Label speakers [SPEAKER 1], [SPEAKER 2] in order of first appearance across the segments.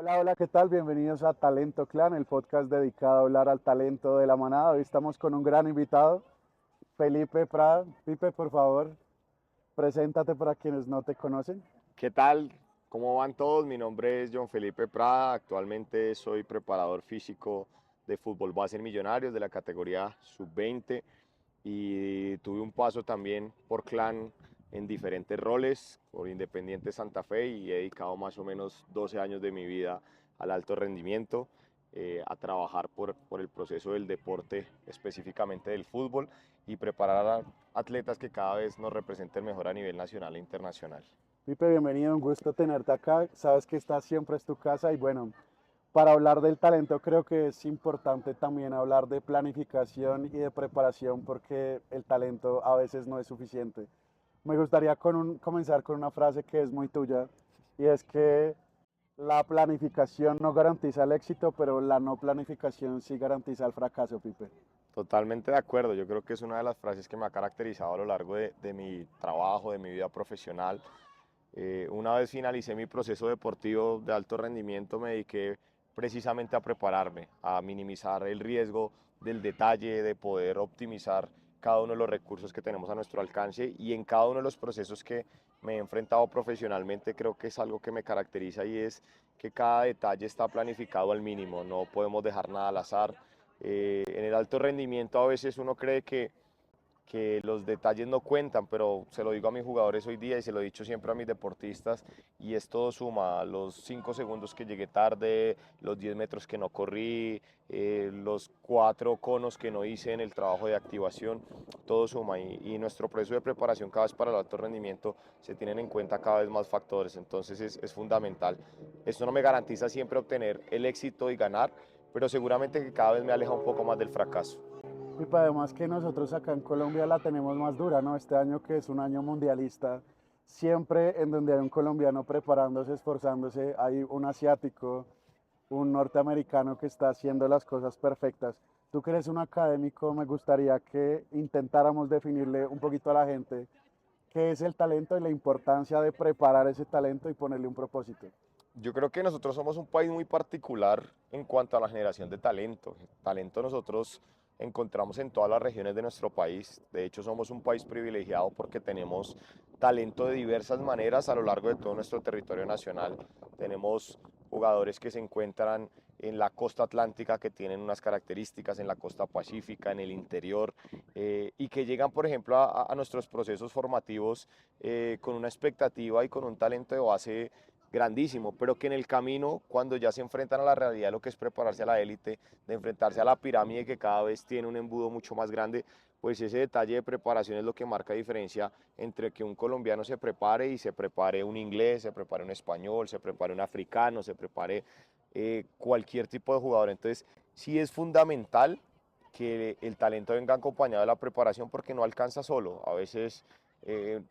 [SPEAKER 1] Hola, hola, ¿qué tal? Bienvenidos a Talento Clan, el podcast dedicado a hablar al talento de la manada. Hoy estamos con un gran invitado, Felipe Prada. Pipe, por favor, preséntate para quienes no te conocen.
[SPEAKER 2] ¿Qué tal? ¿Cómo van todos? Mi nombre es John Felipe Prada. Actualmente soy preparador físico de fútbol base en Millonarios de la categoría sub-20 y tuve un paso también por Clan en diferentes roles, por Independiente Santa Fe y he dedicado más o menos 12 años de mi vida al alto rendimiento, a trabajar por el proceso del deporte, específicamente del fútbol y preparar a atletas que cada vez nos representen mejor a nivel nacional e internacional.
[SPEAKER 1] Pipe, bienvenido, un gusto tenerte acá. Sabes que esta siempre es tu casa y bueno, para hablar del talento creo que es importante también hablar de planificación y de preparación porque el talento a veces no es suficiente. Me gustaría comenzar con una frase que es muy tuya y es que la planificación no garantiza el éxito, pero la no planificación sí garantiza el fracaso, Pipe.
[SPEAKER 2] Totalmente de acuerdo, yo creo que es una de las frases que me ha caracterizado a lo largo de mi trabajo, de mi vida profesional. Una vez finalicé mi proceso deportivo de alto rendimiento, me dediqué precisamente a prepararme, a minimizar el riesgo del detalle, de poder optimizar cada uno de los recursos que tenemos a nuestro alcance y en cada uno de los procesos que me he enfrentado profesionalmente creo que es algo que me caracteriza y es que cada detalle está planificado al mínimo, no podemos dejar nada al azar. En el alto rendimiento a veces uno cree que los detalles no cuentan, pero se lo digo a mis jugadores hoy día y se lo he dicho siempre a mis deportistas, y es todo suma, los 5 segundos que llegué tarde, los 10 metros que no corrí, los 4 conos que no hice en el trabajo de activación, todo suma y nuestro proceso de preparación cada vez para el alto rendimiento se tienen en cuenta cada vez más factores, entonces es fundamental. Esto no me garantiza siempre obtener el éxito y ganar, pero seguramente que cada vez me aleja un poco más del fracaso.
[SPEAKER 1] Pipe, además que nosotros acá en Colombia la tenemos más dura, ¿no? Este año que es un año mundialista, siempre en donde hay un colombiano preparándose, esforzándose, hay un asiático, un norteamericano que está haciendo las cosas perfectas. Tú que eres un académico, me gustaría que intentáramos definirle un poquito a la gente qué es el talento y la importancia de preparar ese talento y ponerle un propósito.
[SPEAKER 2] Yo creo que nosotros somos un país muy particular en cuanto a la generación de talento. Talento nosotros encontramos en todas las regiones de nuestro país. De hecho, somos un país privilegiado porque tenemos talento de diversas maneras a lo largo de todo nuestro territorio nacional. Tenemos jugadores que se encuentran en la costa atlántica que tienen unas características, en la costa pacífica, en el interior, y que llegan, por ejemplo, a nuestros procesos formativos con una expectativa y con un talento de base grandísimo, pero que en el camino, cuando ya se enfrentan a la realidad de lo que es prepararse a la élite, de enfrentarse a la pirámide que cada vez tiene un embudo mucho más grande, pues ese detalle de preparación es lo que marca diferencia entre que un colombiano se prepare y se prepare un inglés, se prepare un español, se prepare un africano, se prepare cualquier tipo de jugador. Entonces, sí es fundamental que el talento venga acompañado de la preparación porque no alcanza solo. A veces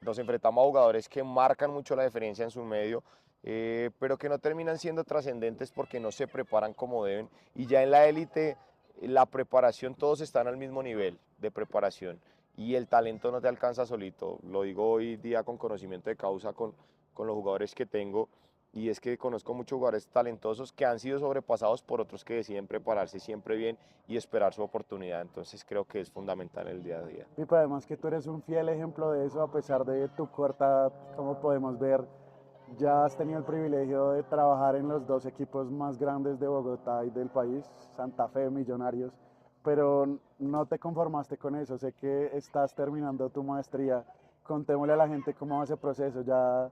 [SPEAKER 2] nos enfrentamos a jugadores que marcan mucho la diferencia en su medio, pero que no terminan siendo trascendentes porque no se preparan como deben. Y ya en la élite, la preparación, todos están al mismo nivel de preparación y el talento no te alcanza solito. Lo digo hoy día con conocimiento de causa con los jugadores que tengo. Y es que conozco muchos jugadores talentosos que han sido sobrepasados por otros que deciden prepararse siempre bien y esperar su oportunidad. Entonces creo que es fundamental el día a día.
[SPEAKER 1] Pipe, además que tú eres un fiel ejemplo de eso, a pesar de tu corta edad, como podemos ver, ya has tenido el privilegio de trabajar en los dos equipos más grandes de Bogotá y del país, Santa Fe, Millonarios, pero no te conformaste con eso, sé que estás terminando tu maestría, contémosle a la gente cómo va ese proceso, ya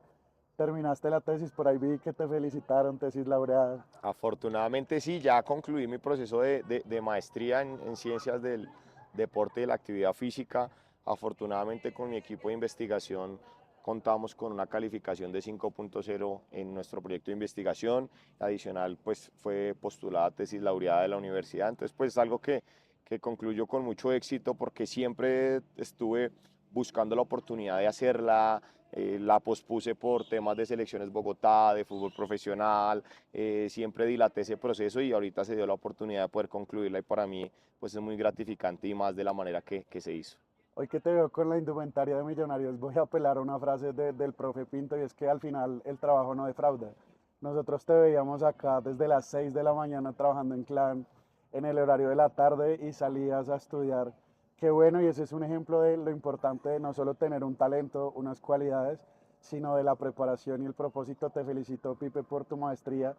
[SPEAKER 1] terminaste la tesis, por ahí vi que te felicitaron, tesis laureada.
[SPEAKER 2] Afortunadamente sí, ya concluí mi proceso de maestría en ciencias del deporte y de la actividad física. Afortunadamente con mi equipo de investigación contamos con una calificación de 5.0 en nuestro proyecto de investigación. Adicional, pues fue postulada tesis laureada de la universidad. Entonces, pues es algo que concluyo con mucho éxito porque siempre estuve buscando la oportunidad de hacerla, la pospuse por temas de selecciones Bogotá, de fútbol profesional, siempre dilaté ese proceso y ahorita se dio la oportunidad de poder concluirla y para mí pues es muy gratificante y más de la manera que se hizo.
[SPEAKER 1] Hoy que te veo con la indumentaria de Millonarios, voy a apelar a una frase del profe Pinto y es que al final el trabajo no defrauda. Nosotros te veíamos acá desde las 6 de la mañana trabajando en Clan en el horario de la tarde y salías a estudiar. Qué bueno, y ese es un ejemplo de lo importante de no solo tener un talento, unas cualidades, sino de la preparación y el propósito. Te felicito, Pipe, por tu maestría.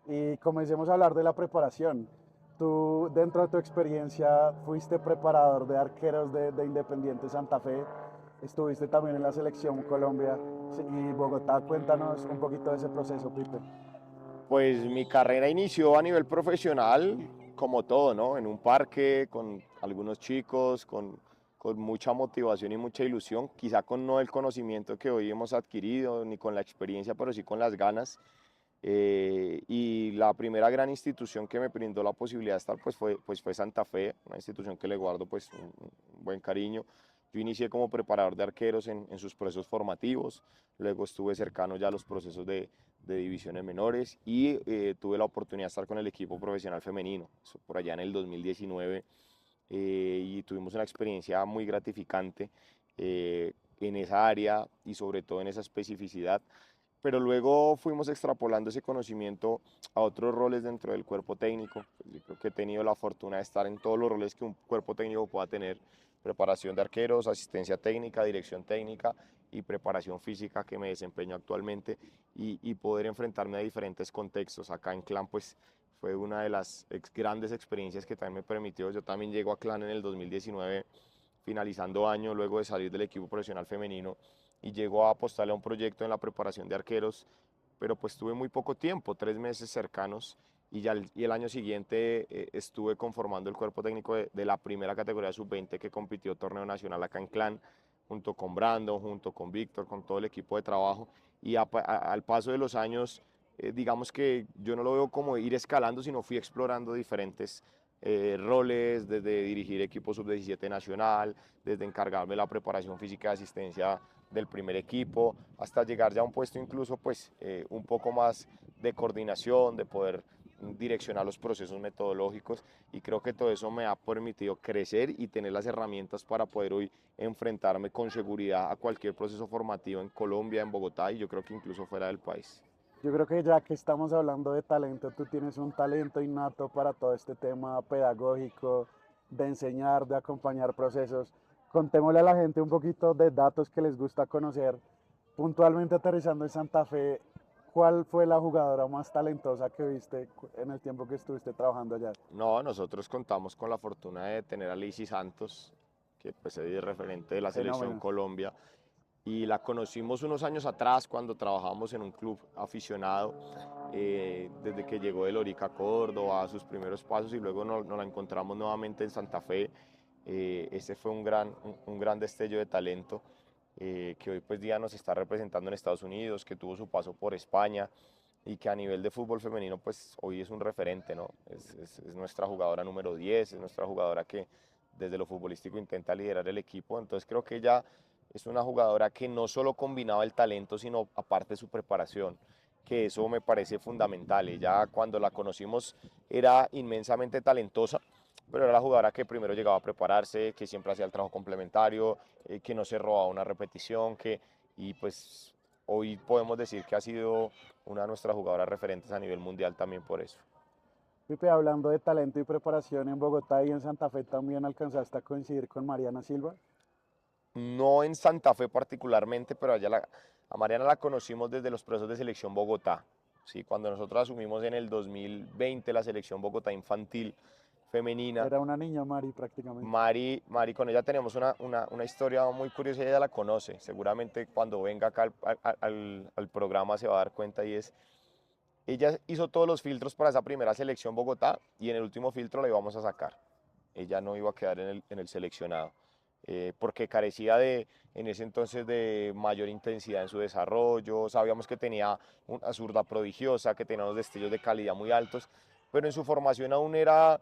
[SPEAKER 1] Y comencemos a hablar de la preparación. Tú, dentro de tu experiencia, fuiste preparador de arqueros de Independiente Santa Fe, estuviste también en la selección Colombia y Bogotá. Cuéntanos un poquito de ese proceso, Pipe.
[SPEAKER 2] Pues mi carrera inició a nivel profesional, como todo, ¿no? En un parque, con algunos chicos, con mucha motivación y mucha ilusión, quizá con no el conocimiento que hoy hemos adquirido, ni con la experiencia, pero sí con las ganas. Y la primera gran institución que me brindó la posibilidad de estar pues fue Santa Fe, una institución que le guardo pues un buen cariño. Yo inicié como preparador de arqueros en sus procesos formativos, luego estuve cercano ya a los procesos de divisiones menores y tuve la oportunidad de estar con el equipo profesional femenino, eso por allá en el 2019, y tuvimos una experiencia muy gratificante en esa área y sobre todo en esa especificidad, pero luego fuimos extrapolando ese conocimiento a otros roles dentro del cuerpo técnico. Pues yo creo que he tenido la fortuna de estar en todos los roles que un cuerpo técnico pueda tener: preparación de arqueros, asistencia técnica, dirección técnica y preparación física, que me desempeño actualmente, y poder enfrentarme a diferentes contextos. Acá en Clan pues fue una de las grandes experiencias que también me permitió. Yo también llego a Clan en el 2019, finalizando año, luego de salir del equipo profesional femenino, y llegó a apostarle a un proyecto en la preparación de arqueros, pero pues tuve muy poco tiempo, 3 meses cercanos, y ya el año siguiente estuve conformando el cuerpo técnico de la primera categoría sub-20 que compitió torneo nacional acá en Clan, junto con Brandon, junto con Víctor, con todo el equipo de trabajo, y al paso de los años, digamos que yo no lo veo como ir escalando, sino fui explorando diferentes roles, desde dirigir equipo sub-17 nacional, desde encargarme de la preparación física y asistencia del primer equipo, hasta llegar ya a un puesto incluso pues un poco más de coordinación, de poder direccionar los procesos metodológicos, y creo que todo eso me ha permitido crecer y tener las herramientas para poder hoy enfrentarme con seguridad a cualquier proceso formativo en Colombia, en Bogotá, y yo creo que incluso fuera del país.
[SPEAKER 1] Yo creo que ya que estamos hablando de talento, tú tienes un talento innato para todo este tema pedagógico, de enseñar, de acompañar procesos. Contémosle a la gente un poquito de datos que les gusta conocer. Puntualmente aterrizando en Santa Fe, ¿cuál fue la jugadora más talentosa que viste en el tiempo que estuviste trabajando allá?
[SPEAKER 2] No, nosotros contamos con la fortuna de tener a Lacey Santos, que pues es referente de la selección
[SPEAKER 1] Fenómeno.
[SPEAKER 2] Colombia, y la conocimos unos años atrás cuando trabajábamos en un club aficionado, desde que llegó de Lorica a Córdoba, a sus primeros pasos, y luego nos la encontramos nuevamente en Santa Fe. Este fue un gran destello de talento, que hoy pues día nos está representando en Estados Unidos, que tuvo su paso por España, y que a nivel de fútbol femenino pues hoy es un referente, ¿no? Es nuestra jugadora número 10, es nuestra jugadora que desde lo futbolístico intenta liderar el equipo. Entonces creo que ella es una jugadora que no solo combinaba el talento, sino aparte su preparación, que eso me parece fundamental. Ella, cuando la conocimos, era inmensamente talentosa, pero era la jugadora que primero llegaba a prepararse, que siempre hacía el trabajo complementario, que no se robaba una repetición, y pues hoy podemos decir que ha sido una de nuestras jugadoras referentes a nivel mundial también por eso.
[SPEAKER 1] Pipe, hablando de talento y preparación en Bogotá y en Santa Fe, ¿también alcanzaste a coincidir con Mariana Silva?
[SPEAKER 2] No en Santa Fe particularmente, pero a Mariana la conocimos desde los procesos de selección Bogotá. Sí, cuando nosotros asumimos en el 2020 la selección Bogotá infantil femenina,
[SPEAKER 1] Era una niña Mari prácticamente.
[SPEAKER 2] Mari, con ella tenemos una historia muy curiosa, y ella la conoce. Seguramente cuando venga acá al programa se va a dar cuenta, y es, ella hizo todos los filtros para esa primera selección Bogotá, y en el último filtro la íbamos a sacar. Ella no iba a quedar en el seleccionado, porque carecía en ese entonces de mayor intensidad en su desarrollo. Sabíamos que tenía una zurda prodigiosa, que tenía unos destellos de calidad muy altos, pero en su formación aún era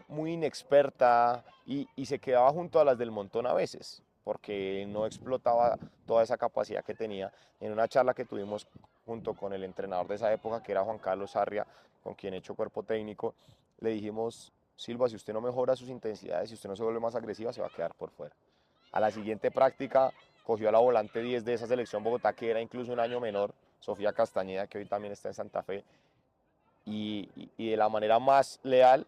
[SPEAKER 2] muy inexperta, y se quedaba junto a las del montón a veces, porque no explotaba toda esa capacidad que tenía. En una charla que tuvimos junto con el entrenador de esa época, que era Juan Carlos Sarria, con quien he hecho cuerpo técnico, le dijimos: Silva, si usted no mejora sus intensidades, si usted no se vuelve más agresiva, se va a quedar por fuera. A la siguiente práctica cogió a la volante 10 de esa selección Bogotá, que era incluso un año menor, Sofía Castañeda, que hoy también está en Santa Fe, y de la manera más leal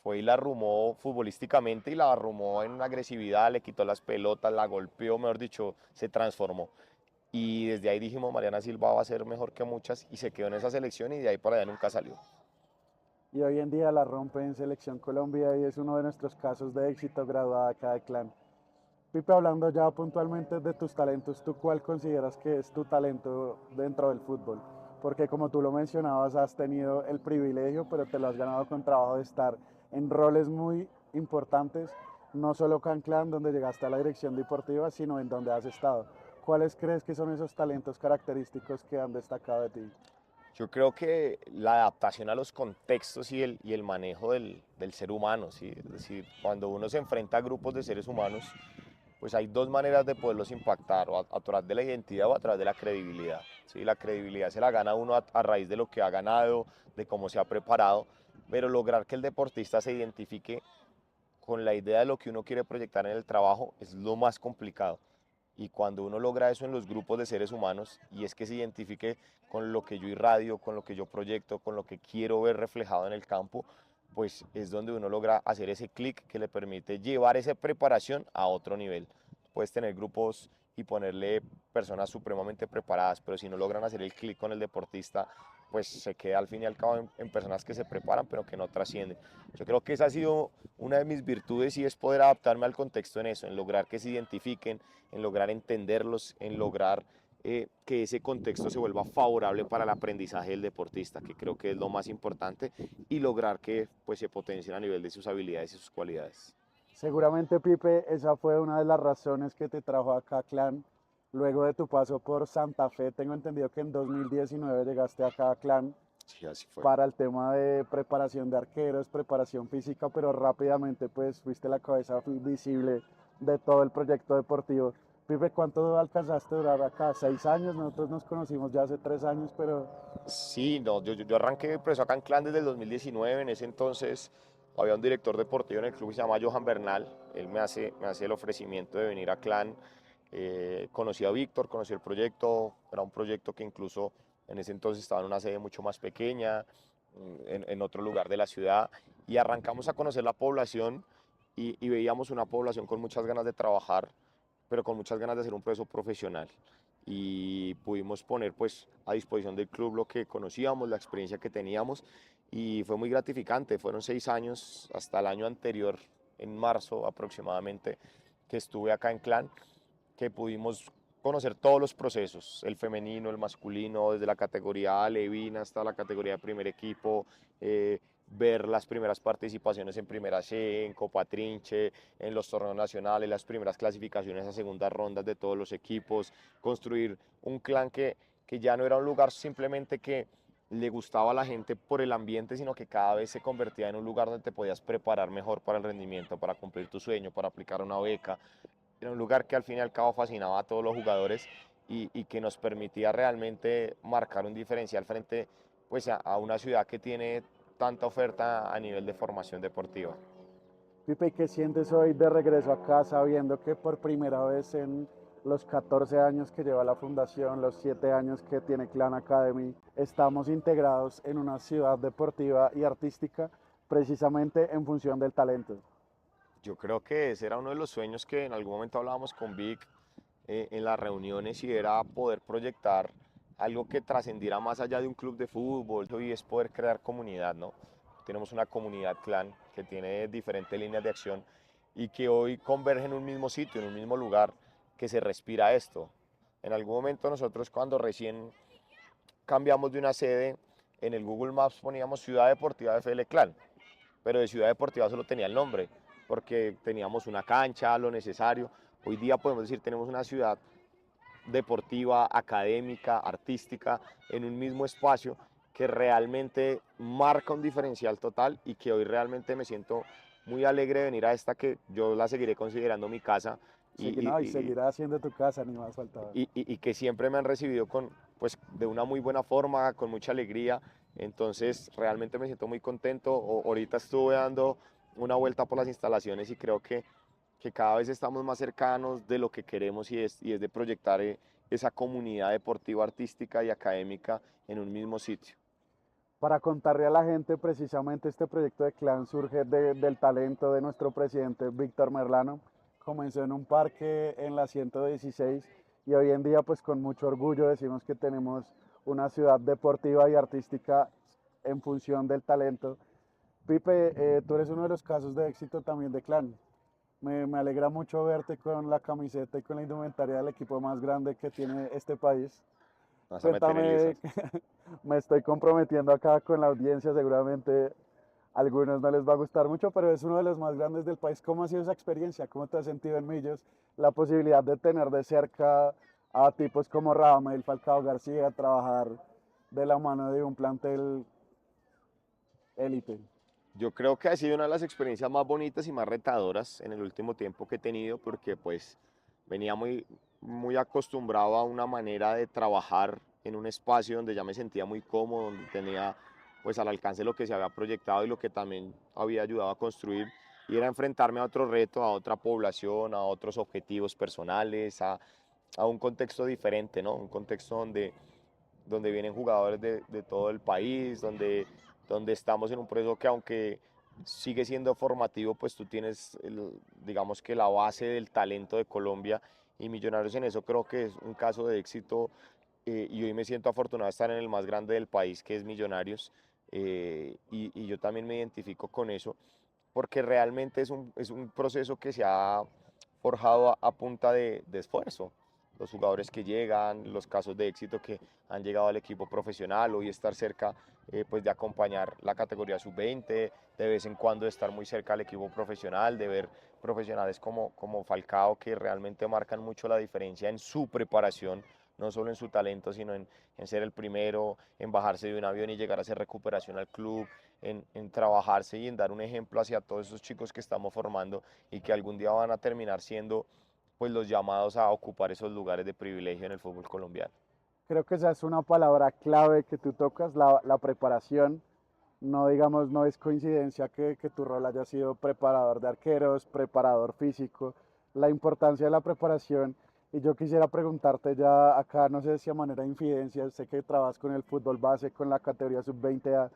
[SPEAKER 2] fue y la arrumó futbolísticamente y la arrumó en agresividad, le quitó las pelotas, la golpeó, mejor dicho, se transformó. Y desde ahí dijimos, Mariana Silva va a ser mejor que muchas y se quedó en esa selección y de ahí para allá nunca salió.
[SPEAKER 1] Y hoy en día la rompe en Selección Colombia y es uno de nuestros casos de éxito graduada acá de Clan. Pipe, hablando ya puntualmente de tus talentos, ¿tú cuál consideras que es tu talento dentro del fútbol? Porque como tú lo mencionabas, has tenido el privilegio, pero te lo has ganado con trabajo de estar en roles muy importantes, no solo acá en Clan, donde llegaste a la dirección deportiva, sino en donde has estado. ¿Cuáles crees que son esos talentos característicos que han destacado de ti?
[SPEAKER 2] Yo creo que la adaptación a los contextos y el manejo del ser humano, ¿sí? Es decir, cuando uno se enfrenta a grupos de seres humanos, pues hay dos maneras de poderlos impactar, o a través de la identidad o a través de la credibilidad. ¿Sí? La credibilidad se la gana uno a raíz de lo que ha ganado, de cómo se ha preparado, pero lograr que el deportista se identifique con la idea de lo que uno quiere proyectar en el trabajo es lo más complicado. Y cuando uno logra eso en los grupos de seres humanos, y es que se identifique con lo que yo irradio, con lo que yo proyecto, con lo que quiero ver reflejado en el campo, pues es donde uno logra hacer ese clic que le permite llevar esa preparación a otro nivel. Puedes tener grupos y ponerle personas supremamente preparadas, pero si no logran hacer el clic con el deportista, pues se queda al fin y al cabo en personas que se preparan, pero que no trascienden. Yo creo que esa ha sido una de mis virtudes y es poder adaptarme al contexto en eso, en lograr que se identifiquen, en lograr entenderlos, en lograr que ese contexto se vuelva favorable para el aprendizaje del deportista, que creo que es lo más importante, y lograr que pues, se potencien a nivel de sus habilidades y sus cualidades.
[SPEAKER 1] Seguramente, Pipe, esa fue una de las razones que te trajo acá a Clan. Luego de tu paso por Santa Fe, tengo entendido que en 2019 llegaste acá a Clan
[SPEAKER 2] Sí, así fue.
[SPEAKER 1] para el tema de preparación de arqueros, preparación física, pero rápidamente pues fuiste la cabeza visible de todo el proyecto deportivo. Pipe, ¿cuánto alcanzaste a durar acá? 6 años, nosotros nos conocimos ya hace 3 años, pero
[SPEAKER 2] Sí, no, yo arranqué pues, acá en Clan desde el 2019, en ese entonces había un director deportivo en el club que se llama Johan Bernal, él me hace el ofrecimiento de venir a Clan, conocí a Víctor, conocí el proyecto, era un proyecto que incluso en ese entonces estaba en una sede mucho más pequeña, en otro lugar de la ciudad, y arrancamos a conocer la población y veíamos una población con muchas ganas de trabajar, pero con muchas ganas de hacer un proceso profesional y pudimos poner pues a disposición del club lo que conocíamos, la experiencia que teníamos y fue muy gratificante. Fueron 6 años hasta el año anterior, en marzo aproximadamente, que estuve acá en Clan, que pudimos conocer todos los procesos, el femenino, el masculino, desde la categoría A, Levina, hasta la categoría de primer equipo, ver las primeras participaciones en Primera C, en Copa Trinche, en los torneos nacionales, las primeras clasificaciones a segundas rondas de todos los equipos, construir un clan que ya no era un lugar simplemente que le gustaba a la gente por el ambiente, sino que cada vez se convertía en un lugar donde te podías preparar mejor para el rendimiento, para cumplir tu sueño, para aplicar una beca. Era un lugar que al fin y al cabo fascinaba a todos los jugadores y que nos permitía realmente marcar un diferencial frente pues, a una ciudad que tiene tanta oferta a nivel de formación deportiva.
[SPEAKER 1] Pipe, ¿qué sientes hoy de regreso a casa viendo que por primera vez en los 14 años que lleva la fundación, los 7 años que tiene Clan Academy, estamos integrados en una ciudad deportiva y artística precisamente en función del talento?
[SPEAKER 2] Yo creo que ese era uno de los sueños que en algún momento hablábamos con Vic en las reuniones y era poder proyectar algo que trascendiera más allá de un club de fútbol y es poder crear comunidad, ¿no? Tenemos una comunidad clan que tiene diferentes líneas de acción y que hoy converge en un mismo sitio, en un mismo lugar, que se respira esto. En algún momento nosotros cuando recién cambiamos de una sede, en el Google Maps poníamos Ciudad Deportiva de FL Clan, pero de Ciudad Deportiva solo tenía el nombre, porque teníamos una cancha, lo necesario. Hoy día podemos decir tenemos una ciudad deportiva, académica, artística, en un mismo espacio que realmente marca un diferencial total y que hoy realmente me siento muy alegre de venir a esta que yo la seguiré considerando mi casa y,
[SPEAKER 1] No, y
[SPEAKER 2] y,
[SPEAKER 1] seguirá siendo tu casa, ni más faltaba.
[SPEAKER 2] y que siempre me han recibido pues, de una muy buena forma, con mucha alegría. Entonces, realmente me siento muy contento. Ahorita estuve dando una vuelta por las instalaciones y creo que cada vez estamos más cercanos de lo que queremos y es de proyectar esa comunidad deportiva, artística y académica en un mismo sitio.
[SPEAKER 1] Para contarle a la gente, precisamente este proyecto de Clan surge del talento de nuestro presidente Víctor Merlano. Comenzó en un parque en la 116 y hoy en día pues con mucho orgullo decimos que tenemos una ciudad deportiva y artística en función del talento. Pipe, tú eres uno de los casos de éxito también de Clan. Me alegra mucho verte con la camiseta y con la indumentaria del equipo más grande que tiene este país.
[SPEAKER 2] Vas a meter en
[SPEAKER 1] Cuéntame,
[SPEAKER 2] esas.
[SPEAKER 1] me estoy comprometiendo acá con la audiencia, seguramente a algunos no les va a gustar mucho, pero es uno de los más grandes del país. ¿Cómo ha sido esa experiencia? ¿Cómo te has sentido en Millos? La posibilidad de tener de cerca a tipos como Radamel Falcao García, trabajar de la mano de un plantel élite.
[SPEAKER 2] Yo creo que ha sido una de las experiencias más bonitas y más retadoras en el último tiempo que he tenido porque pues venía muy acostumbrado a una manera de trabajar en un espacio donde ya me sentía muy cómodo, donde tenía pues al alcance lo que se había proyectado y lo que también había ayudado a construir y era enfrentarme a otro reto, a otra población, a otros objetivos personales, a un contexto diferente, ¿no? Un contexto donde vienen jugadores de todo el país, donde estamos en un proceso que aunque sigue siendo formativo, pues tú tienes, digamos que la base del talento de Colombia y Millonarios en eso creo que es un caso de éxito y hoy me siento afortunado de estar en el más grande del país que es Millonarios y yo también me identifico con eso porque realmente es un proceso que se ha forjado a punta de esfuerzo. Los jugadores que llegan, los casos de éxito que han llegado al equipo profesional, hoy estar cerca pues de acompañar la categoría sub-20, de vez en cuando estar muy cerca al equipo profesional, de ver profesionales como Falcao que realmente marcan mucho la diferencia en su preparación, no solo en su talento, sino en ser el primero, en bajarse de un avión y llegar a hacer recuperación al club, en trabajarse y en dar un ejemplo hacia todos esos chicos que estamos formando y que algún día van a terminar siendo pues los llamados a ocupar esos lugares de privilegio en el fútbol colombiano.
[SPEAKER 1] Creo que esa es una palabra clave que tú tocas, la preparación. No digamos, no es coincidencia que tu rol haya sido preparador de arqueros, preparador físico, la importancia de la preparación. Y yo quisiera preguntarte ya acá, no sé si a manera de infidencia, sé que trabajas con el fútbol base, con la categoría sub-20A,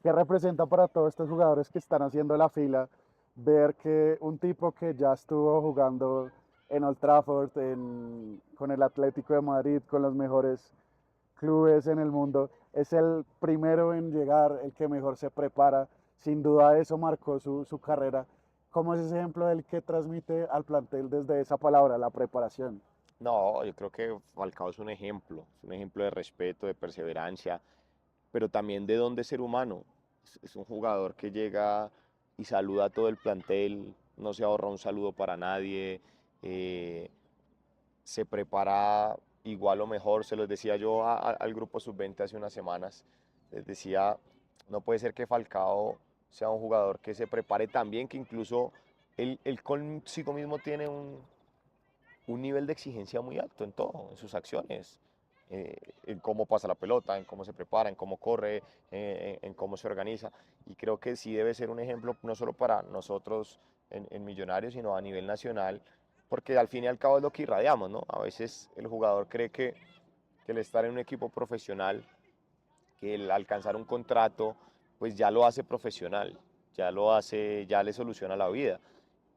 [SPEAKER 1] ¿qué representa para todos estos jugadores que están haciendo la fila ver que un tipo que ya estuvo jugando en Old Trafford, con el Atlético de Madrid, con los mejores clubes en el mundo, es el primero en llegar, el que mejor se prepara? Sin duda eso marcó su carrera. ¿Cómo es ese ejemplo del que transmite al plantel desde esa palabra, la preparación?
[SPEAKER 2] No, yo creo que Falcao es un ejemplo de respeto, de perseverancia, pero también de don de ser humano. Es un jugador que llega y saluda a todo el plantel, no se ahorra un saludo para nadie, eh, se prepara igual o mejor, se los decía yo al grupo sub-20 hace unas semanas, les decía, no puede ser que Falcao sea un jugador que se prepare tan bien que incluso él consigo mismo tiene un nivel de exigencia muy alto en todo, en sus acciones, en cómo pasa la pelota, en cómo se prepara, en cómo corre, en cómo se organiza. Y creo que sí debe ser un ejemplo no solo para nosotros en Millonarios, sino a nivel nacional, porque al fin y al cabo es lo que irradiamos, ¿no? A veces el jugador cree que el estar en un equipo profesional, que el alcanzar un contrato, pues ya lo hace profesional, ya lo hace, ya le soluciona la vida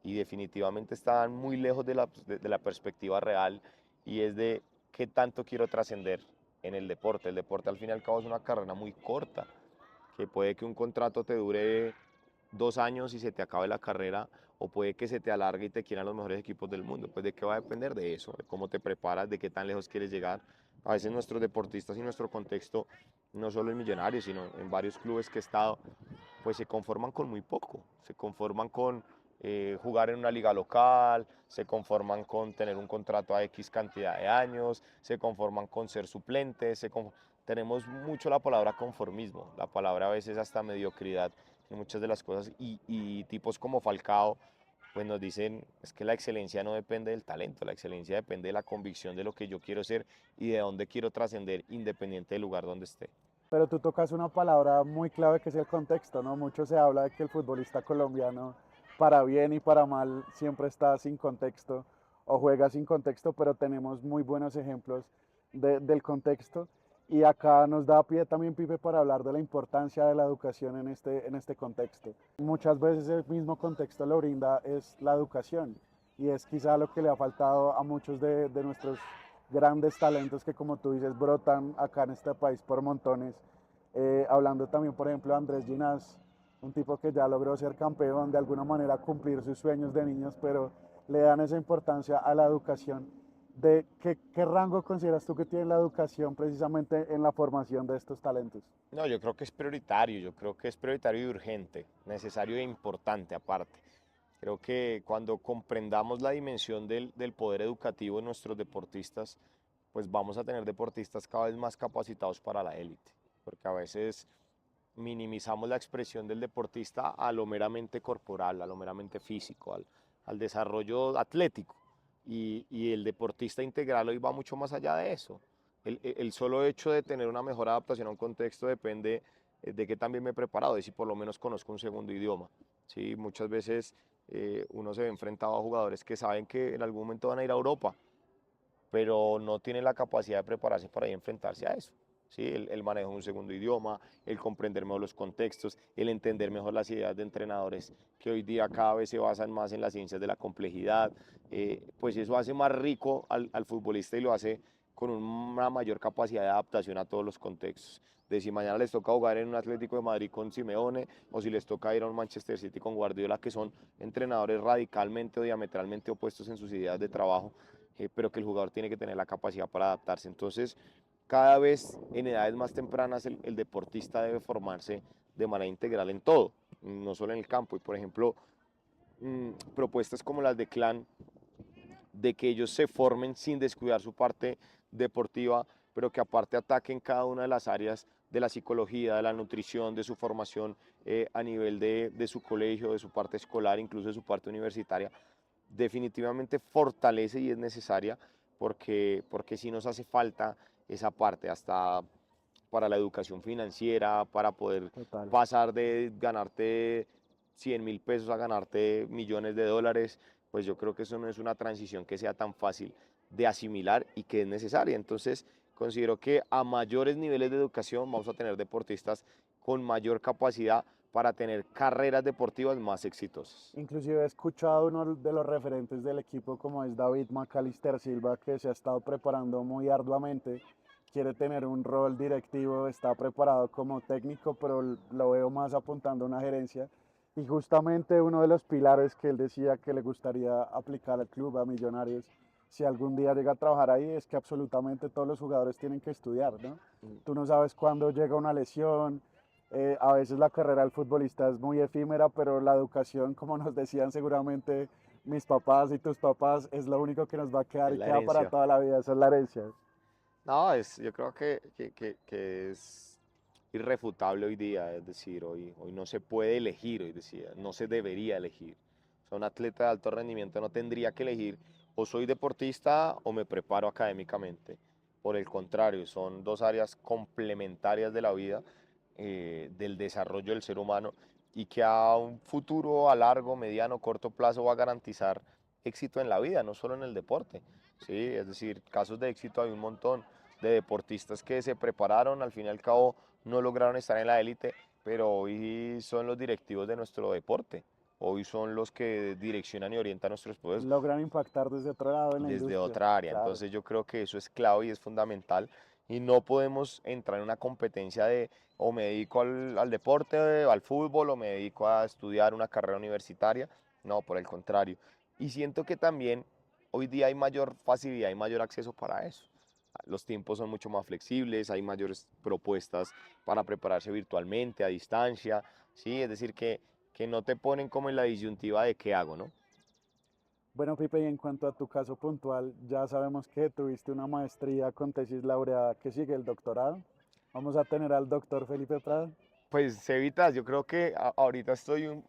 [SPEAKER 2] y definitivamente están muy lejos de la perspectiva real y es de qué tanto quiero trascender en el deporte. El deporte al fin y al cabo es una carrera muy corta, que puede que un contrato te dure 2 años y se te acabe la carrera o puede que se te alargue y te quieran los mejores equipos del mundo. Pues de qué va a depender de eso, de cómo te preparas, de qué tan lejos quieres llegar. A veces nuestros deportistas y nuestro contexto, no solo en Millonarios, sino en varios clubes que he estado, pues se conforman con muy poco, se conforman con jugar en una liga local, se conforman con tener un contrato a X cantidad de años, se conforman con ser suplentes, tenemos mucho la palabra conformismo, la palabra a veces hasta mediocridad en muchas de las cosas y tipos como Falcao pues nos dicen es que la excelencia no depende del talento, la excelencia depende de la convicción de lo que yo quiero ser y de dónde quiero trascender independiente del lugar donde esté.
[SPEAKER 1] Pero tú tocas una palabra muy clave que es el contexto, ¿no? Mucho se habla de que el futbolista colombiano, para bien y para mal, siempre está sin contexto. o juega sin contexto, pero tenemos muy buenos ejemplos del contexto. Y acá nos da pie también, Pipe, para hablar de la importancia de la educación en este contexto. Muchas veces el mismo contexto lo brinda es la educación y es quizá lo que le ha faltado a muchos de nuestros grandes talentos que, como tú dices, brotan acá en este país por montones. Hablando también, por ejemplo, de Andrés Ginás, un tipo que ya logró ser campeón, de alguna manera cumplir sus sueños de niños, pero le dan esa importancia a la educación. ¿Qué rango consideras tú que tiene la educación precisamente en la formación de estos talentos?
[SPEAKER 2] No, yo creo que es prioritario, yo creo que es prioritario y urgente, necesario e importante aparte. Creo que cuando comprendamos la dimensión del poder educativo de nuestros deportistas, pues vamos a tener deportistas cada vez más capacitados para la élite, porque a veces minimizamos la expresión del deportista a lo meramente corporal, a lo meramente físico, al desarrollo atlético. Y el deportista integral hoy va mucho más allá de eso. El solo hecho de tener una mejor adaptación a un contexto depende de que también me he preparado, de si por lo menos conozco un segundo idioma. ¿Sí? Muchas veces uno se ve enfrentado a jugadores que saben que en algún momento van a ir a Europa, pero no tienen la capacidad de prepararse para ir a enfrentarse a eso. ¿Sí? El manejo de un segundo idioma, el comprender mejor los contextos, el entender mejor las ideas de entrenadores que hoy día cada vez se basan más en las ciencias de la complejidad, pues eso hace más rico al futbolista y lo hace con una mayor capacidad de adaptación a todos los contextos. De si mañana les toca jugar en un Atlético de Madrid con Simeone o si les toca ir a un Manchester City con Guardiola, que son entrenadores radicalmente o diametralmente opuestos en sus ideas de trabajo, pero que el jugador tiene que tener la capacidad para adaptarse. Entonces, cada vez en edades más tempranas el deportista debe formarse de manera integral en todo, no solo en el campo. Y por ejemplo, propuestas como las de Clan, de que ellos se formen sin descuidar su parte deportiva, pero que aparte ataquen cada una de las áreas de la psicología, de la nutrición, de su formación a nivel de su colegio, de su parte escolar, incluso de su parte universitaria, definitivamente fortalece y es necesaria porque sí nos hace falta esa parte, hasta para la educación financiera, para poder
[SPEAKER 1] Total.
[SPEAKER 2] pasar de ganarte 100.000 pesos a ganarte millones de dólares, pues yo creo que eso no es una transición que sea tan fácil de asimilar y que es necesaria. Entonces, considero que a mayores niveles de educación vamos a tener deportistas con mayor capacidad para tener carreras deportivas más exitosas.
[SPEAKER 1] Inclusive he escuchado a uno de los referentes del equipo como es David McAllister Silva, que se ha estado preparando muy arduamente, quiere tener un rol directivo, está preparado como técnico, pero lo veo más apuntando a una gerencia. Y justamente uno de los pilares que él decía que le gustaría aplicar al club, a Millonarios, si algún día llega a trabajar ahí, es que absolutamente todos los jugadores tienen que estudiar, ¿no? Tú no sabes cuándo llega una lesión, a veces la carrera del futbolista es muy efímera, pero la educación, como nos decían seguramente mis papás y tus papás, es lo único que nos va a quedar
[SPEAKER 2] Es
[SPEAKER 1] y
[SPEAKER 2] la
[SPEAKER 1] queda para
[SPEAKER 2] herencia.
[SPEAKER 1] toda la vida, esa es la herencia.
[SPEAKER 2] No, yo creo que es irrefutable hoy día, es decir, hoy no se puede elegir, hoy decía, no se debería elegir. O sea, un atleta de alto rendimiento no tendría que elegir o soy deportista o me preparo académicamente. Por el contrario, son dos áreas complementarias de la vida, del desarrollo del ser humano y que a un futuro, a largo, mediano, corto plazo va a garantizar éxito en la vida, no solo en el deporte. Sí, es decir, casos de éxito hay un montón de deportistas que se prepararon, al fin y al cabo no lograron estar en la élite, pero hoy son los directivos de nuestro deporte, hoy son los que direccionan y orientan nuestros procesos
[SPEAKER 1] Logran impactar desde otro lado en la
[SPEAKER 2] desde
[SPEAKER 1] industria,
[SPEAKER 2] otra área.
[SPEAKER 1] claro.
[SPEAKER 2] Entonces yo creo que eso es clave y es fundamental y no podemos entrar en una competencia de o me dedico al deporte, al fútbol o me dedico a estudiar una carrera universitaria. No, por el contrario. Y siento que también hoy día hay mayor facilidad y mayor acceso para eso. Los tiempos son mucho más flexibles, hay mayores propuestas para prepararse virtualmente, a distancia, ¿sí? Es decir, que no te ponen como en la disyuntiva de qué hago, ¿no?
[SPEAKER 1] Bueno, Pipe, y en cuanto a tu caso puntual, ya sabemos que tuviste una maestría con tesis laureada que sigue el doctorado. Vamos a tener al doctor Felipe Prado.
[SPEAKER 2] Pues Cevitas, yo creo que ahorita estoy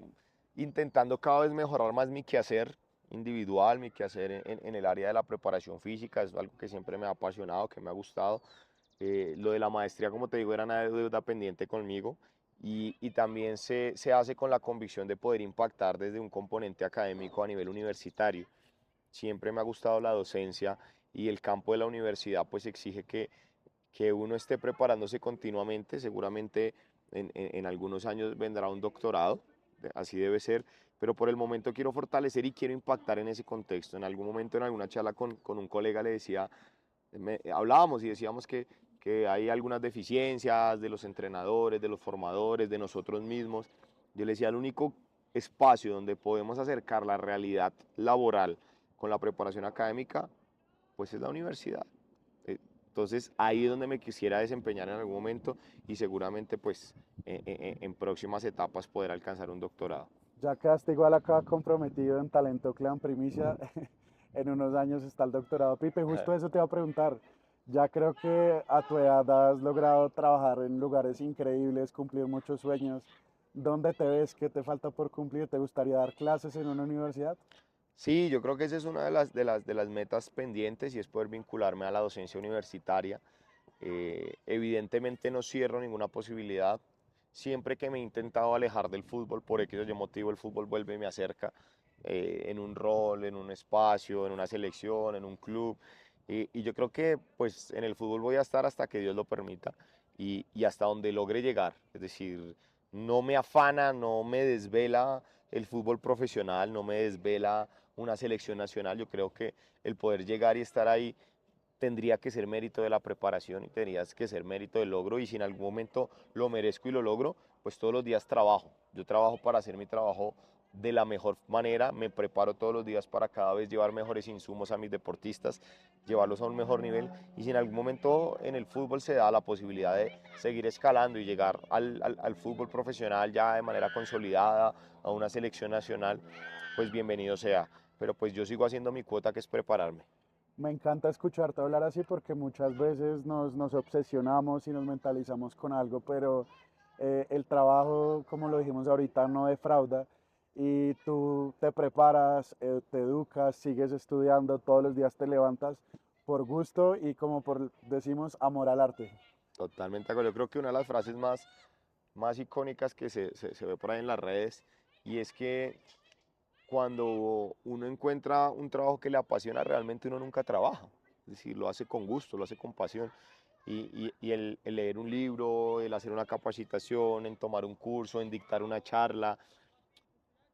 [SPEAKER 2] intentando cada vez mejorar más mi quehacer individual, mi quehacer en el área de la preparación física, es algo que siempre me ha apasionado, que me ha gustado. Lo de la maestría, como te digo, era una deuda pendiente conmigo y también se hace con la convicción de poder impactar desde un componente académico a nivel universitario. siempre me ha gustado la docencia y el campo de la universidad pues exige que uno esté preparándose continuamente. Seguramente en algunos años vendrá un doctorado, así debe ser, pero por el momento quiero fortalecer y quiero impactar en ese contexto. En algún momento, en alguna charla con un colega le decía, hablábamos y decíamos que hay algunas deficiencias de los entrenadores, de los formadores, de nosotros mismos. Yo le decía, el único espacio donde podemos acercar la realidad laboral con la preparación académica, pues es la universidad. Entonces ahí es donde me quisiera desempeñar en algún momento y seguramente pues en próximas etapas poder alcanzar un doctorado.
[SPEAKER 1] Ya quedaste igual acá comprometido en Talento Clan Primicia. En unos años está el doctorado. Pipe, justo eso te iba a preguntar. Ya creo que a tu edad has logrado trabajar en lugares increíbles, cumplir muchos sueños. ¿Dónde te ves? ¿Qué te falta por cumplir? ¿Te gustaría dar clases en una universidad?
[SPEAKER 2] Sí, yo creo que esa es una de las metas pendientes y es poder vincularme a la docencia universitaria. Evidentemente no cierro ninguna posibilidad. Siempre que me he intentado alejar del fútbol, por X o Y motivo, el fútbol vuelve y me acerca en un rol, en un espacio, en una selección, en un club. Y yo creo que pues en el fútbol voy a estar hasta que Dios lo permita y hasta donde logre llegar. Es decir, no me afana, no me desvela el fútbol profesional, no me desvela una selección nacional. Yo creo que el poder llegar y estar ahí tendría que ser mérito de la preparación y tendría que ser mérito del logro y si en algún momento lo merezco y lo logro, pues todos los días trabajo. Yo trabajo para hacer mi trabajo de la mejor manera, me preparo todos los días para cada vez llevar mejores insumos a mis deportistas, llevarlos a un mejor nivel y si en algún momento en el fútbol se da la posibilidad de seguir escalando y llegar al fútbol profesional ya de manera consolidada, a una selección nacional, pues bienvenido sea. Pero pues yo sigo haciendo mi cuota que es prepararme.
[SPEAKER 1] Me encanta escucharte hablar así porque muchas veces nos obsesionamos y nos mentalizamos con algo, pero el trabajo, como lo dijimos ahorita, no defrauda y tú te preparas, te educas, sigues estudiando, todos los días te levantas por gusto y como por, decimos, amor al arte.
[SPEAKER 2] Totalmente de acuerdo. Yo creo que una de las frases más icónicas que se ve por ahí en las redes y es que cuando uno encuentra un trabajo que le apasiona, realmente uno nunca trabaja. Es decir, lo hace con gusto, lo hace con pasión. Y el leer un libro, el hacer una capacitación, en tomar un curso, en dictar una charla,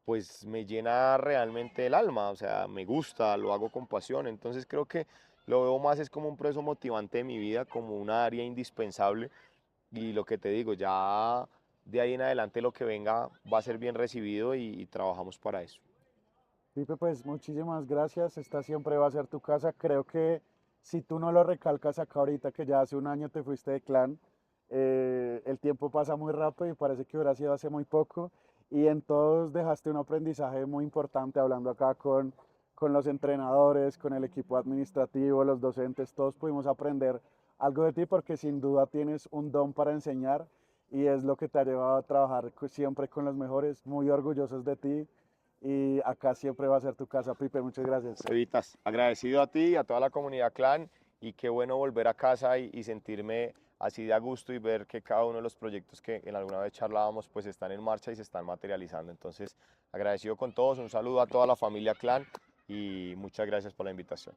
[SPEAKER 2] pues me llena realmente el alma, o sea, me gusta, lo hago con pasión. Entonces creo que lo veo más es como un proceso motivante de mi vida, como una área indispensable y lo que te digo, ya de ahí en adelante lo que venga va a ser bien recibido y trabajamos para eso.
[SPEAKER 1] Pipe, pues muchísimas gracias. Esta siempre va a ser tu casa. Creo que si tú no lo recalcas acá ahorita, que ya hace un año te fuiste de clan, el tiempo pasa muy rápido y parece que hubiera sido hace muy poco. Y en todos dejaste un aprendizaje muy importante hablando acá con los entrenadores, con el equipo administrativo, los docentes, todos pudimos aprender algo de ti porque sin duda tienes un don para enseñar y es lo que te ha llevado a trabajar siempre con los mejores, muy orgullosos de ti y acá siempre va a ser tu casa, Pipe. Muchas gracias.
[SPEAKER 2] Evitas, agradecido a ti y a toda la comunidad clan y qué bueno volver a casa y sentirme así de a gusto y ver que cada uno de los proyectos que en alguna vez charlábamos pues están en marcha y se están materializando. Entonces, agradecido con todos, un saludo a toda la familia clan y muchas gracias por la invitación.